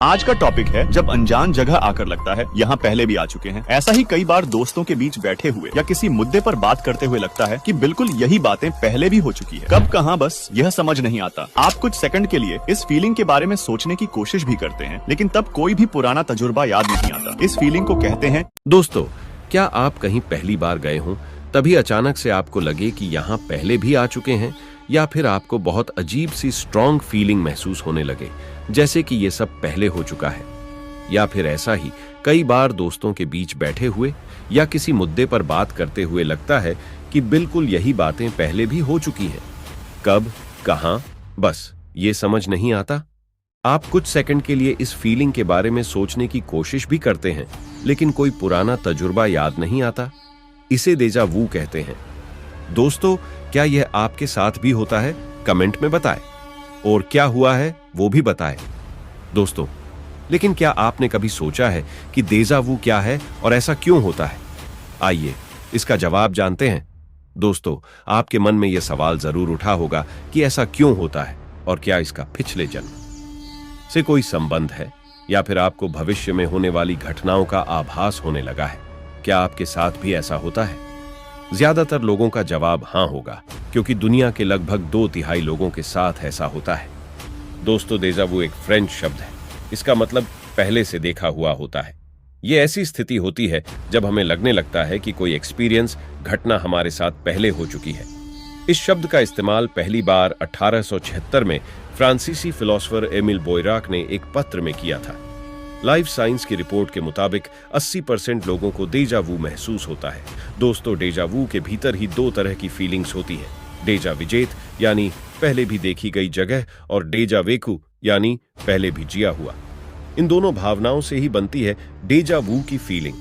आज का टॉपिक है जब अनजान जगह आकर लगता है यहाँ पहले भी आ चुके हैं। ऐसा ही कई बार दोस्तों के बीच बैठे हुए या किसी मुद्दे पर बात करते हुए लगता है कि बिल्कुल यही बातें पहले भी हो चुकी है। कब कहाँ बस यह समझ नहीं आता। आप कुछ सेकंड के लिए इस फीलिंग के बारे में सोचने की कोशिश भी करते हैं, लेकिन तब कोई भी पुराना तजुर्बा याद नहीं आता। इस फीलिंग को कहते हैं। दोस्तों, क्या आप कहीं पहली बार गए हों, तभी अचानक से आपको लगे कि यहाँ पहले भी आ चुके हैं, या फिर आपको बहुत अजीब सी स्ट्रॉन्ग फीलिंग महसूस होने लगे जैसे कि ये सब पहले हो चुका है। या फिर ऐसा ही कई बार दोस्तों के बीच बैठे हुए या किसी मुद्दे पर बात करते हुए लगता है कि बिल्कुल यही बातें पहले भी हो चुकी हैं। कब, कहां, बस ये समझ नहीं आता। आप कुछ सेकंड के लिए इस फीलिंग के बारे में सोचने की कोशिश भी करते हैं, लेकिन कोई पुराना तजुर्बा याद नहीं आता। इसे डेजा वू कहते हैं। दोस्तों, क्या यह आपके साथ भी होता है? कमेंट में बताएं, और क्या हुआ है वो भी बताएं। दोस्तों, लेकिन क्या आपने कभी सोचा है कि डेजा वू क्या है और ऐसा क्यों होता है? आइए इसका जवाब जानते हैं। दोस्तों, आपके मन में यह सवाल जरूर उठा होगा कि ऐसा क्यों होता है और क्या इसका पिछले जन्म से कोई संबंध है, या फिर आपको भविष्य में होने वाली घटनाओं का आभास होने लगा है। क्या आपके साथ भी ऐसा होता है? ज्यादातर लोगों का जवाब हां होगा, क्योंकि दुनिया के लगभग 2/3 लोगों के साथ ऐसा होता है। दोस्तों, डेजा वू एक फ्रेंच शब्द है। इसका मतलब पहले से देखा हुआ होता है। यह ऐसी स्थिति होती है जब हमें लगने लगता है कि कोई एक्सपीरियंस, घटना हमारे साथ पहले हो चुकी है। इस शब्द का इस्तेमाल पहली बार 1876 में फ्रांसीसी फिलोसोफर एमिल बोयराक ने एक पत्र में किया था। लाइफ साइंस की रिपोर्ट के मुताबिक 80% लोगों को डेजा वू महसूस होता है। दोस्तों, डेजा वू के भीतर ही 2 तरह की फीलिंग्स होती है। डेजा विजेत यानी पहले भी देखी गई जगह, और डेजा वेकू यानी पहले भी जिया हुआ। इन दोनों भावनाओं से ही बनती है डेजा वू की फीलिंग।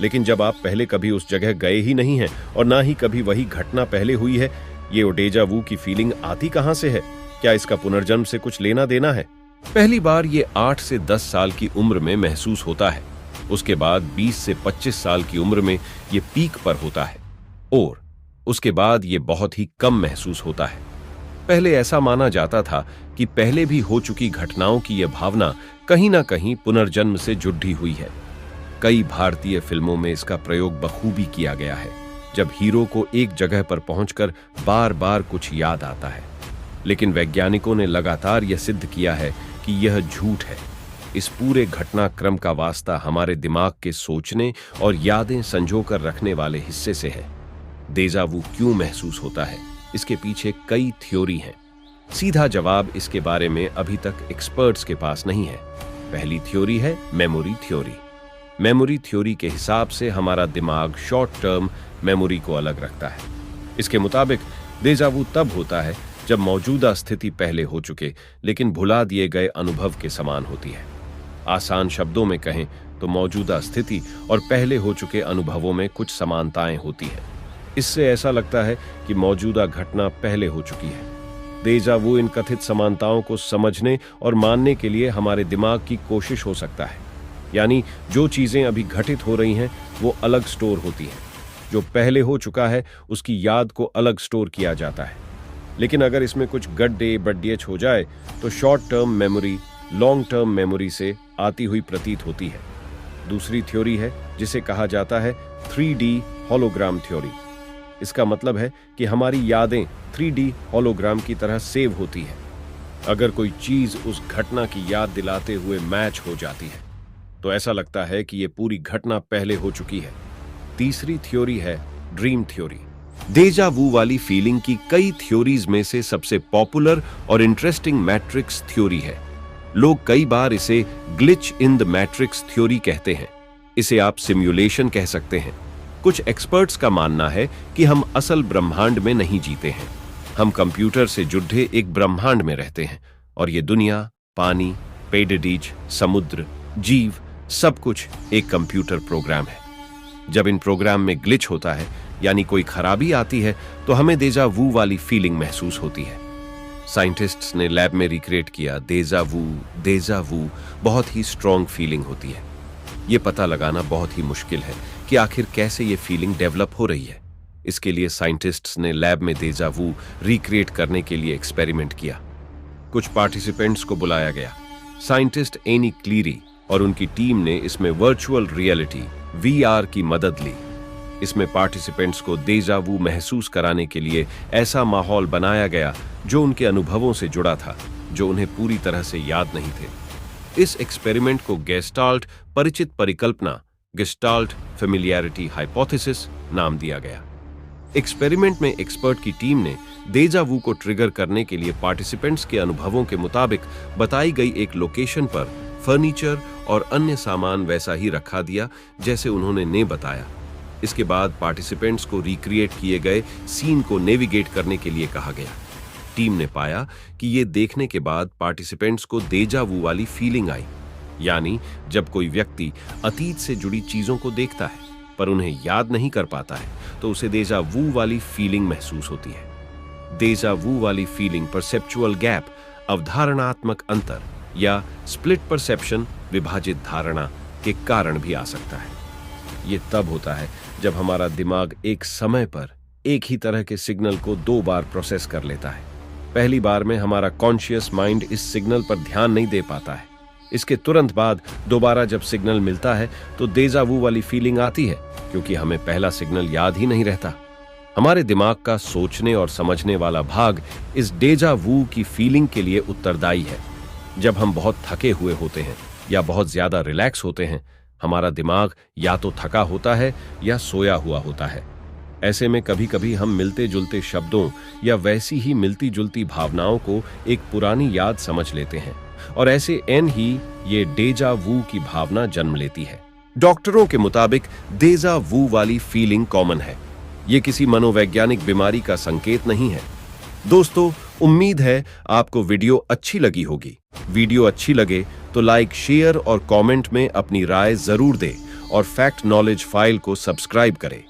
लेकिन जब आप पहले कभी उस जगह गए ही नहीं हैं और ना ही कभी वही घटना पहले हुई है, ये डेजा वू की फीलिंग आती कहां से है? क्या इसका पुनर्जन्म से कुछ लेना देना है? पहली बार ये 8 से 10 साल की उम्र में महसूस होता है। उसके बाद 20 से 25 साल की उम्र में ये पीक पर होता है, और उसके बाद ये बहुत ही कम महसूस होता है। पहले ऐसा माना जाता था कि पहले भी हो चुकी घटनाओं की यह भावना कहीं ना कहीं पुनर्जन्म से जुड़ी हुई है। कई भारतीय फिल्मों में इसका प्रयोग बखूबी किया गया है, जब हीरो को एक जगह पर पहुंचकर बार बार कुछ याद आता है। लेकिन वैज्ञानिकों ने लगातार यह सिद्ध किया है कि यह झूठ है। इस पूरे घटनाक्रम का वास्ता हमारे दिमाग के सोचने और यादें संजोकर रखने वाले हिस्से से है। डेजा वू क्यों महसूस होता है, इसके पीछे कई थ्योरी हैं। सीधा जवाब इसके बारे में अभी तक एक्सपर्ट्स के पास नहीं है। पहली थ्योरी है मेमोरी थ्योरी। मेमोरी थ्योरी के हिसाब से हमारा दिमाग शॉर्ट टर्म मेमोरी को अलग रखता है। इसके मुताबिक डेजा वू तब होता है जब मौजूदा स्थिति पहले हो चुके लेकिन भुला दिए गए अनुभव के समान होती है। आसान शब्दों में कहें तो मौजूदा स्थिति और पहले हो चुके अनुभवों में कुछ समानताएं होती हैं। इससे ऐसा लगता है कि मौजूदा घटना पहले हो चुकी है। डेजा वू इन कथित समानताओं को समझने और मानने के लिए हमारे दिमाग की कोशिश हो सकता है। यानी जो चीजें अभी घटित हो रही हैं वो अलग स्टोर होती हैं, जो पहले हो चुका है उसकी याद को अलग स्टोर किया जाता है। लेकिन अगर इसमें कुछ गड्ढे बड्डियच हो जाए तो short term memory long term memory से आती हुई प्रतीत होती है। दूसरी थ्योरी है जिसे कहा जाता है 3D होलोग्राम थ्योरी। इसका मतलब है कि हमारी यादें 3D होलोग्राम की तरह सेव होती है। अगर कोई चीज उस घटना की याद दिलाते हुए मैच हो जाती है तो ऐसा लगता है कि यह पूरी घटना पहले हो चुकी है। तीसरी थ्योरी है ड्रीम थ्योरी। डेजा वू वाली फीलिंग की कई थ्योरीज में से सबसे पॉपुलर और इंटरेस्टिंग मैट्रिक्स थ्योरी है। लोग कई बार इसे glitch in the matrix theory कहते हैं। इसे आप सिमुलेशन कह सकते हैं। कुछ एक्सपर्ट्स का मानना है कि हम असल ब्रह्मांड में नहीं जीते हैं। हम कंप्यूटर से जुड़े एक ब्रह्मांड में रहते हैं, और ये दुनिया, पानी, पेडडीज, समुद्र, जीव, सब कुछ एक कंप्यूटर प्रोग्राम है। जब इन प्रोग्राम में ग्लिच होता है, यानी कोई खराबी आती है, तो हमें डेजा वू वाली फीलिंग महसूस होती है। साइंटिस्ट्स ने लैब में रिक्रिएट किया डेजा वू बहुत ही स्ट्रॉन्ग फीलिंग होती है। ये पता लगाना बहुत ही मुश्किल है कि आखिर कैसे ये फीलिंग डेवलप हो रही है। इसके लिए साइंटिस्ट्स ने लैब में डेजा वू रिक्रिएट करने के लिए एक्सपेरिमेंट किया। कुछ पार्टिसिपेंट्स को बुलाया गया, साइंटिस्ट एनी क्लीरी और उनकी टीम ने इसमें वर्चुअल रियलिटी VR की मदद ली। इसमें पार्टिसिपेंट्स को डेजा वू महसूस कराने के लिए ऐसा माहौल बनाया गया जो उनके अनुभवों से जुड़ा था, जो उन्हें पूरी तरह से याद नहीं थे। इस एक्सपेरिमेंट को गेस्टाल्ट परिचित परिकल्पना गेस्टाल्ट फेमिलियरिटी हाइपोथेसिस नाम दिया गया। एक्सपेरिमेंट में एक्सपर्ट की टीम ने डेजा वू को ट्रिगर करने के लिए पार्टिसिपेंट्स के अनुभवों के मुताबिक बताई गई एक लोकेशन पर फर्नीचर और अन्य सामान वैसा ही रखा दिया जैसे उन्होंने बताया। इसके बाद पार्टिसिपेंट्स को रिक्रिएट किए गए सीन को नेविगेट करने के लिए कहा गया। टीम ने पाया कि ये देखने के बाद पार्टिसिपेंट्स को डेजा वू वाली फीलिंग आई, यानी जब कोई व्यक्ति अतीत से जुड़ी चीजों को देखता है पर उन्हें याद नहीं कर पाता है तो उसे डेजा वू वाली फीलिंग महसूस होती है। डेजा वू वाली फीलिंग परसेप्चुअल गैप, अवधारणात्मक अंतर या स्प्लिट परसेप्शन, विभाजित धारणा के कारण भी आ सकता है। ये तब होता है जब हमारा दिमाग एक समय पर एक ही तरह के सिग्नल को 2 बार प्रोसेस कर लेता है। पहली बार में हमारा कॉन्शियस माइंड इस सिग्नल पर ध्यान नहीं दे पाता है। इसके तुरंत बाद दोबारा जब सिग्नल मिलता है तो डेजा वू वाली फीलिंग आती है, क्योंकि हमें पहला सिग्नल याद ही नहीं रहता। हमारे दिमाग का सोचने और समझने वाला भाग इस डेजा वू की फीलिंग के लिए उत्तरदायी है। जब हम बहुत थके हुए होते हैं या बहुत ज्यादा रिलैक्स होते हैं, हमारा दिमाग या तो थका होता है या सोया हुआ होता है। ऐसे में कभी कभी हम मिलते जुलते शब्दों या वैसी ही मिलती जुलती भावनाओं को एक पुरानी याद समझ लेते हैं और ऐसे ही ये डेजा वू की भावना जन्म लेती है। डॉक्टरों के मुताबिक डेजा वू वाली फीलिंग कॉमन है। ये किसी मनोवैज्ञानिक बीमारी का संकेत नहीं है। दोस्तों, उम्मीद है आपको वीडियो अच्छी लगी होगी। वीडियो अच्छी लगे तो लाइक, शेयर और कमेंट में अपनी राय जरूर दें और फैक्ट नॉलेज फाइल को सब्सक्राइब करें।